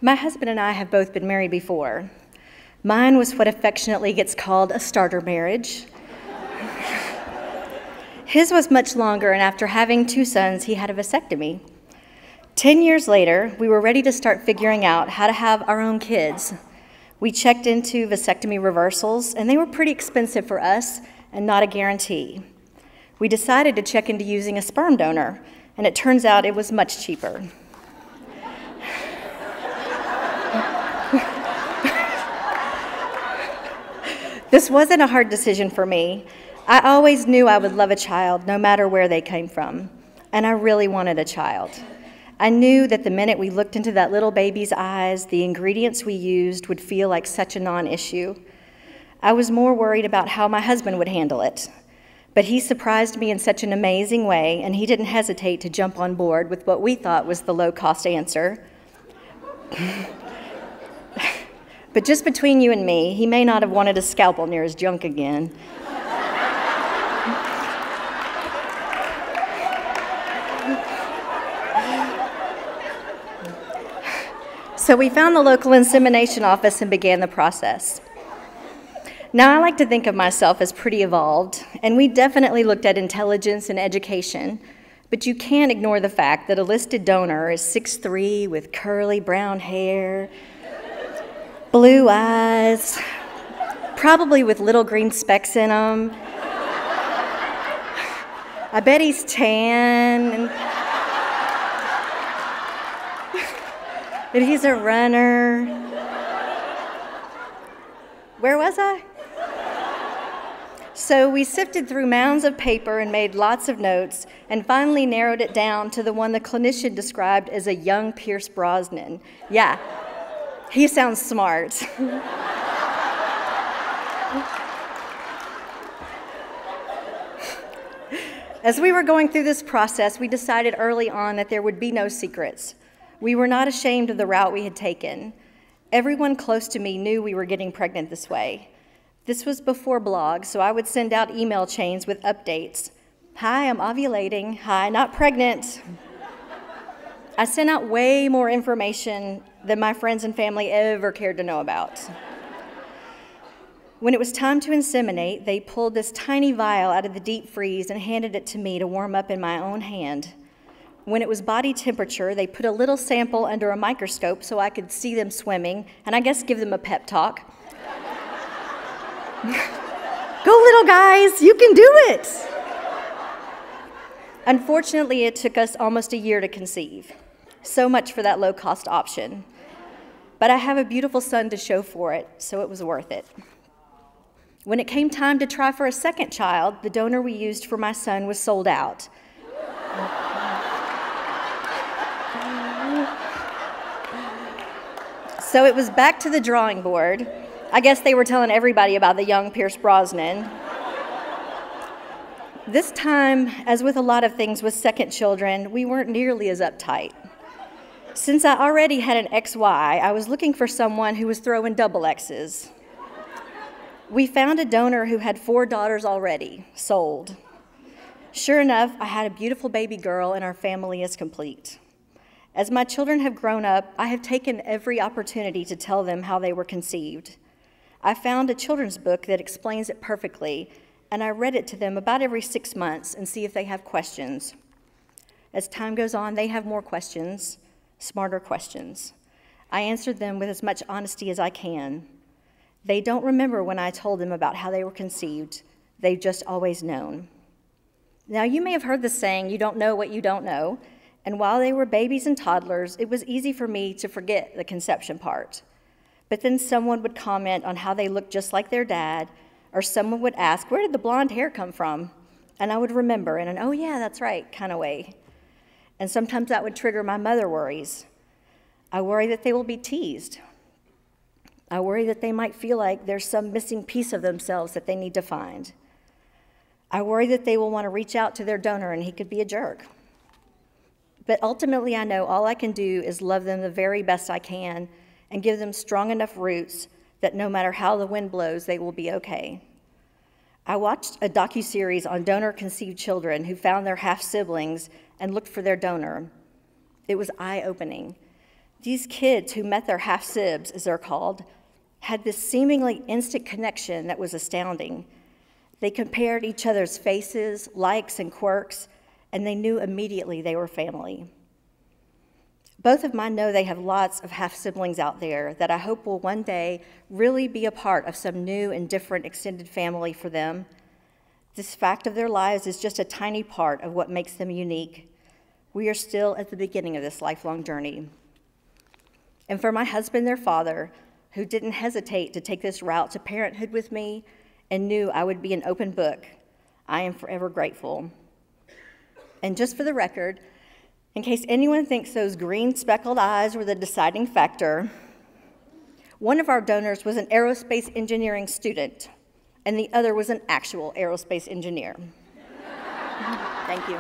My husband and I have both been married before. Mine was what affectionately gets called a starter marriage. His was much longer, and after having 2 sons, he had a vasectomy. 10 years later, we were ready to start figuring out how to have our own kids. We checked into vasectomy reversals, and they were pretty expensive for us and not a guarantee. We decided to check into using a sperm donor, and it turns out it was much cheaper. This wasn't a hard decision for me. I always knew I would love a child no matter where they came from, and I really wanted a child. I knew that the minute we looked into that little baby's eyes, the ingredients we used would feel like such a non-issue. I was more worried about how my husband would handle it, but he surprised me in such an amazing way, and he didn't hesitate to jump on board with what we thought was the low-cost answer. But just between you and me, he may not have wanted a scalpel near his junk again. So we found the local insemination office and began the process. Now, I like to think of myself as pretty evolved, and we definitely looked at intelligence and education, but you can't ignore the fact that a listed donor is 6'3" with curly brown hair, blue eyes, probably with little green specks in them. I bet he's tan, and he's a runner. Where was I? So we sifted through mounds of paper and made lots of notes and finally narrowed it down to the one the clinician described as a young Pierce Brosnan. Yeah, he sounds smart. As we were going through this process, we decided early on that there would be no secrets. We were not ashamed of the route we had taken. Everyone close to me knew we were getting pregnant this way. This was before blogs, so I would send out email chains with updates. Hi, I'm ovulating. Hi, not pregnant. I sent out way more information than my friends and family ever cared to know about. When it was time to inseminate, they pulled this tiny vial out of the deep freeze and handed it to me to warm up in my own hand. When it was body temperature, they put a little sample under a microscope so I could see them swimming, and I guess give them a pep talk. Go little guys, you can do it! Unfortunately, it took us almost a year to conceive. So much for that low-cost option. But I have a beautiful son to show for it, so it was worth it. When it came time to try for a second child, the donor we used for my son was sold out. So it was back to the drawing board. I guess they were telling everybody about the young Pierce Brosnan. This time, as with a lot of things with second children, we weren't nearly as uptight. Since I already had an XY, I was looking for someone who was throwing double X's. We found a donor who had 4 daughters already, sold. Sure enough, I had a beautiful baby girl and our family is complete. As my children have grown up, I have taken every opportunity to tell them how they were conceived. I found a children's book that explains it perfectly, and I read it to them about every 6 months and see if they have questions. As time goes on, they have more questions, smarter questions. I answered them with as much honesty as I can. They don't remember when I told them about how they were conceived. They've just always known. Now, you may have heard the saying, you don't know what you don't know, and while they were babies and toddlers, it was easy for me to forget the conception part. But then someone would comment on how they looked just like their dad, or someone would ask, where did the blonde hair come from? And I would remember in an, oh yeah, that's right, kind of way. And sometimes that would trigger my mother worries. I worry that they will be teased. I worry that they might feel like there's some missing piece of themselves that they need to find. I worry that they will want to reach out to their donor and he could be a jerk. But ultimately, I know all I can do is love them the very best I can and give them strong enough roots that no matter how the wind blows, they will be okay. I watched a docuseries on donor-conceived children who found their half-siblings and looked for their donor. It was eye-opening. These kids who met their half-sibs, as they're called, had this seemingly instant connection that was astounding. They compared each other's faces, likes, and quirks, and they knew immediately they were family. Both of mine know they have lots of half-siblings out there that I hope will one day really be a part of some new and different extended family for them. This fact of their lives is just a tiny part of what makes them unique. We are still at the beginning of this lifelong journey. And for my husband, their father, who didn't hesitate to take this route to parenthood with me and knew I would be an open book, I am forever grateful. And just for the record, in case anyone thinks those green speckled eyes were the deciding factor, one of our donors was an aerospace engineering student, and the other was an actual aerospace engineer. Thank you.